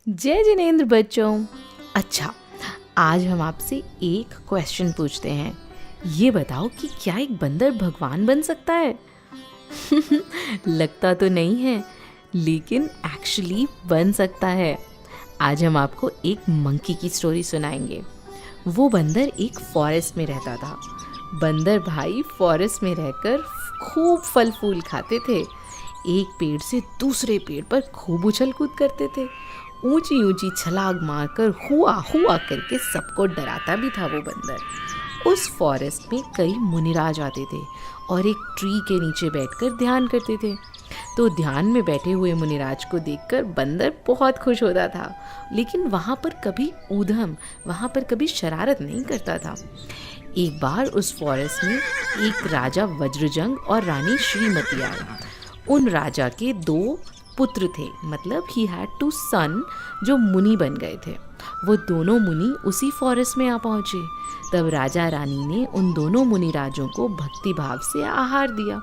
जय जिनेंद्र बच्चों। अच्छा, आज हम आपसे एक क्वेश्चन पूछते हैं। ये बताओ कि क्या एक बंदर भगवान बन सकता है? लगता तो नहीं है, लेकिन एक्चुअली बन सकता है। आज हम आपको एक मंकी की स्टोरी सुनाएंगे। वो बंदर एक फॉरेस्ट में रहता था। बंदर भाई फॉरेस्ट में रहकर खूब फल फूल खाते थे। एक पेड़ से दूसरे पेड़ पर खूब उछल कूद करते थे। ऊंची ऊंची छलांग मारकर हुआ हुआ करके सबको डराता भी था वो बंदर। उस फॉरेस्ट में कई मुनिराज आते थे और एक ट्री के नीचे बैठकर ध्यान करते थे। तो ध्यान में बैठे हुए मुनिराज को देखकर बंदर बहुत खुश होता था, लेकिन वहाँ पर कभी ऊधम, वहाँ पर कभी शरारत नहीं करता था। एक बार उस फॉरेस्ट में एक राजा वज्रजंग और रानी श्रीमती आए। उन राजा के 2 पुत्र थे, मतलब ही हैड 2 सन जो मुनि बन गए थे। वो दोनों मुनि उसी फॉरेस्ट में आ पहुँचे। तब राजा रानी ने उन दोनों मुनि राजों को भक्ति भाव से आहार दिया।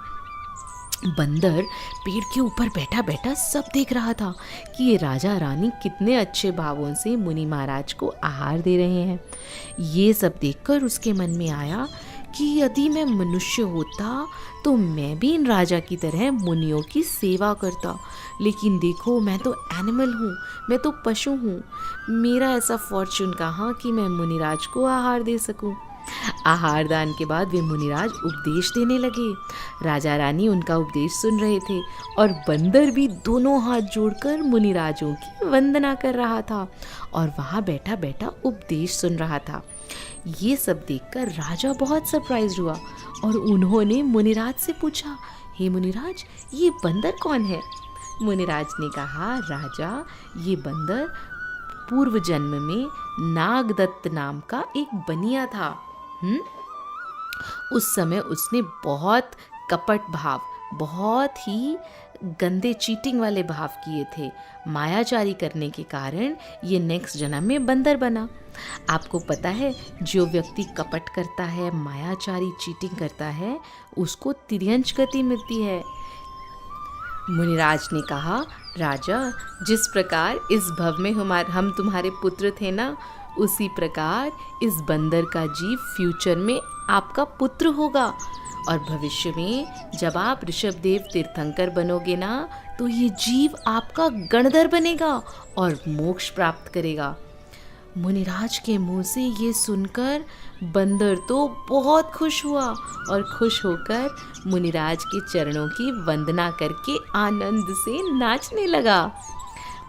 बंदर पेड़ के ऊपर बैठा बैठा सब देख रहा था कि ये राजा रानी कितने अच्छे भावों से मुनि महाराज को आहार दे रहे हैं। ये सब देखकर उसके मन में आया कि यदि मैं मनुष्य होता तो मैं भी इन राजा की तरह मुनियों की सेवा करता। लेकिन देखो, मैं तो एनिमल हूँ, मैं तो पशु हूँ। मेरा ऐसा फॉर्चून कहाँ कि मैं मुनिराज को आहार दे सकूँ। आहार दान के बाद वे मुनिराज उपदेश देने लगे। राजा रानी उनका उपदेश सुन रहे थे और बंदर भी दोनों हाथ जोड़कर मुनिराजों की वंदना कर रहा था और वहाँ बैठा बैठा उपदेश सुन रहा था। ये सब देखकर राजा बहुत सरप्राइज हुआ और उन्होंने मुनिराज से पूछा, हे मुनिराज, ये बंदर कौन है? मुनिराज ने कहा, राजा, ये बंदर पूर्व जन्म में नागदत्त नाम का एक बनिया था। उस समय उसने बहुत कपट भाव, बहुत ही गंदे चीटिंग वाले भाव किए थे। मायाचारी करने के कारण ये नेक्स्ट जन्म में बंदर बना। आपको पता है, जो व्यक्ति कपट करता है, मायाचारी चीटिंग करता है, उसको तिर्यंच गति मिलती है। मुनिराज ने कहा, राजा, जिस प्रकार इस भव में हम तुम्हारे पुत्र थे ना, उसी प्रकार इस बंदर का जीव फ्यूचर में आपका पुत्र होगा और भविष्य में जब आप ऋषभदेव तीर्थंकर बनोगे ना, तो ये जीव आपका गणधर बनेगा और मोक्ष प्राप्त करेगा। मुनिराज के मुंह से ये सुनकर बंदर तो बहुत खुश हुआ और खुश होकर मुनिराज के चरणों की वंदना करके आनंद से नाचने लगा।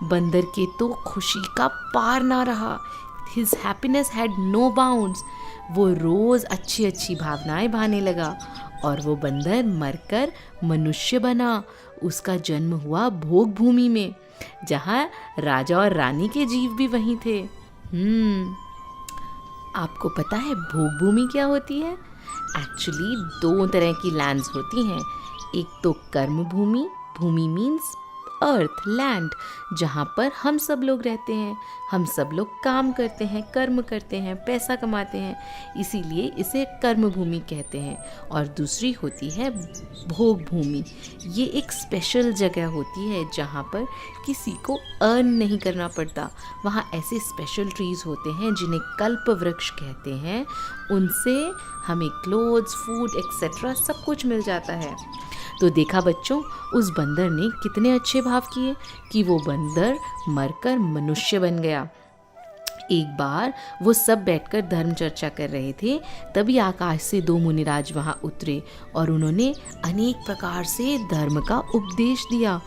बंदर के तो खुशी का पार ना रहा। His happiness had no bounds। वो रोज़ अच्छी अच्छी भावनाएं भाने लगा और वो बंदर मरकर मनुष्य बना। उसका जन्म हुआ भोग भूमि में, जहाँ राजा और रानी के जीव भी वहीं थे। आपको पता है भोग भूमि क्या होती है? एक्चुअली 2 तरह की लैंड्स होती हैं। एक तो कर्म भूमि, भूमि मीन्स अर्थ, लैंड, जहाँ पर हम सब लोग रहते हैं। हम सब लोग काम करते हैं, कर्म करते हैं, पैसा कमाते हैं, इसीलिए इसे कर्म भूमि कहते हैं। और दूसरी होती है भोग भूमि। ये एक स्पेशल जगह होती है जहाँ पर किसी को अर्न नहीं करना पड़ता। वहाँ ऐसे स्पेशल ट्रीज होते हैं जिन्हें कल्प वृक्ष कहते हैं। उनसे हमें क्लोथ्स, फूड एक्सेट्रा सब कुछ मिल जाता है। तो देखा बच्चों, उस बंदर ने कितने अच्छे भाव किए कि वो बंदर मरकर मनुष्य बन गया। एक बार वो सब बैठकर धर्म चर्चा कर रहे थे, तभी आकाश से 2 मुनिराज वहाँ उतरे और उन्होंने अनेक प्रकार से धर्म का उपदेश दिया।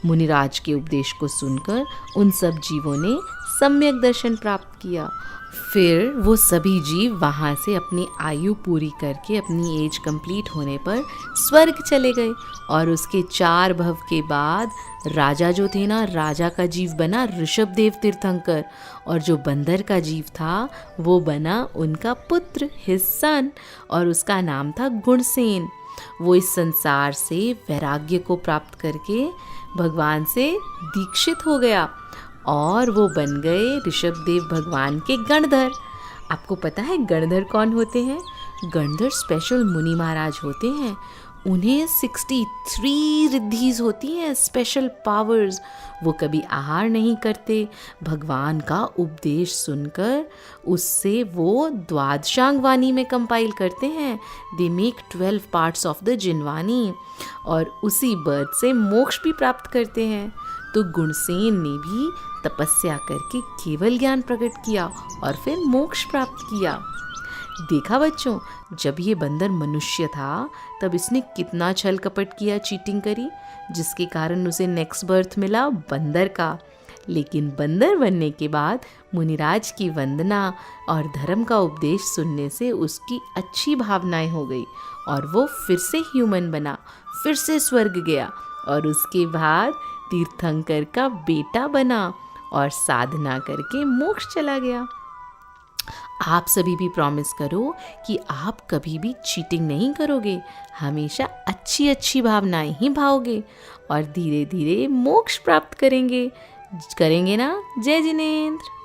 मुनिराज के उपदेश को सुनकर उन सब जीवों ने सम्यक दर्शन प्राप्त किया। फिर वो सभी जीव वहाँ से अपनी आयु पूरी करके अपनी एज कंप्लीट होने पर स्वर्ग चले गए और उसके 4 भव के बाद राजा जो थे ना, राजा का जीव बना ऋषभदेव तीर्थंकर और जो बंदर का जीव था वो बना उनका पुत्र, हिज सन, और उसका नाम था गुणसेन। वो इस संसार से वैराग्य को प्राप्त करके भगवान से दीक्षित हो गया और वो बन गए ऋषभदेव भगवान के गणधर। आपको पता है गणधर कौन होते हैं? गणधर स्पेशल मुनि महाराज होते हैं। उन्हें 63 रिद्धिज होती हैं, स्पेशल पावर्स। वो कभी आहार नहीं करते। भगवान का उपदेश सुनकर उससे वो द्वादशांग वाणी में कंपाइल करते हैं। They make 12 parts of the Jinvani और उसी बर्थ से मोक्ष भी प्राप्त करते हैं। तो गुणसेन ने भी तपस्या करके केवल ज्ञान प्रकट किया और फिर मोक्ष प्राप्त किया। देखा बच्चों, जब ये बंदर मनुष्य था तब इसने कितना छल कपट किया, चीटिंग करी, जिसके कारण उसे नेक्स्ट बर्थ मिला बंदर का। लेकिन बंदर बनने के बाद मुनिराज की वंदना और धर्म का उपदेश सुनने से उसकी अच्छी भावनाएं हो गई और वो फिर से ह्यूमन बना, फिर से स्वर्ग गया और उसके बाद तीर्थंकर का बेटा बना और साधना करके मोक्ष चला गया। आप सभी भी प्रॉमिस करो कि आप कभी भी चीटिंग नहीं करोगे, हमेशा अच्छी अच्छी भावनाएं ही भाओगे और धीरे धीरे मोक्ष प्राप्त करेंगे ना। जय जिनेंद्र।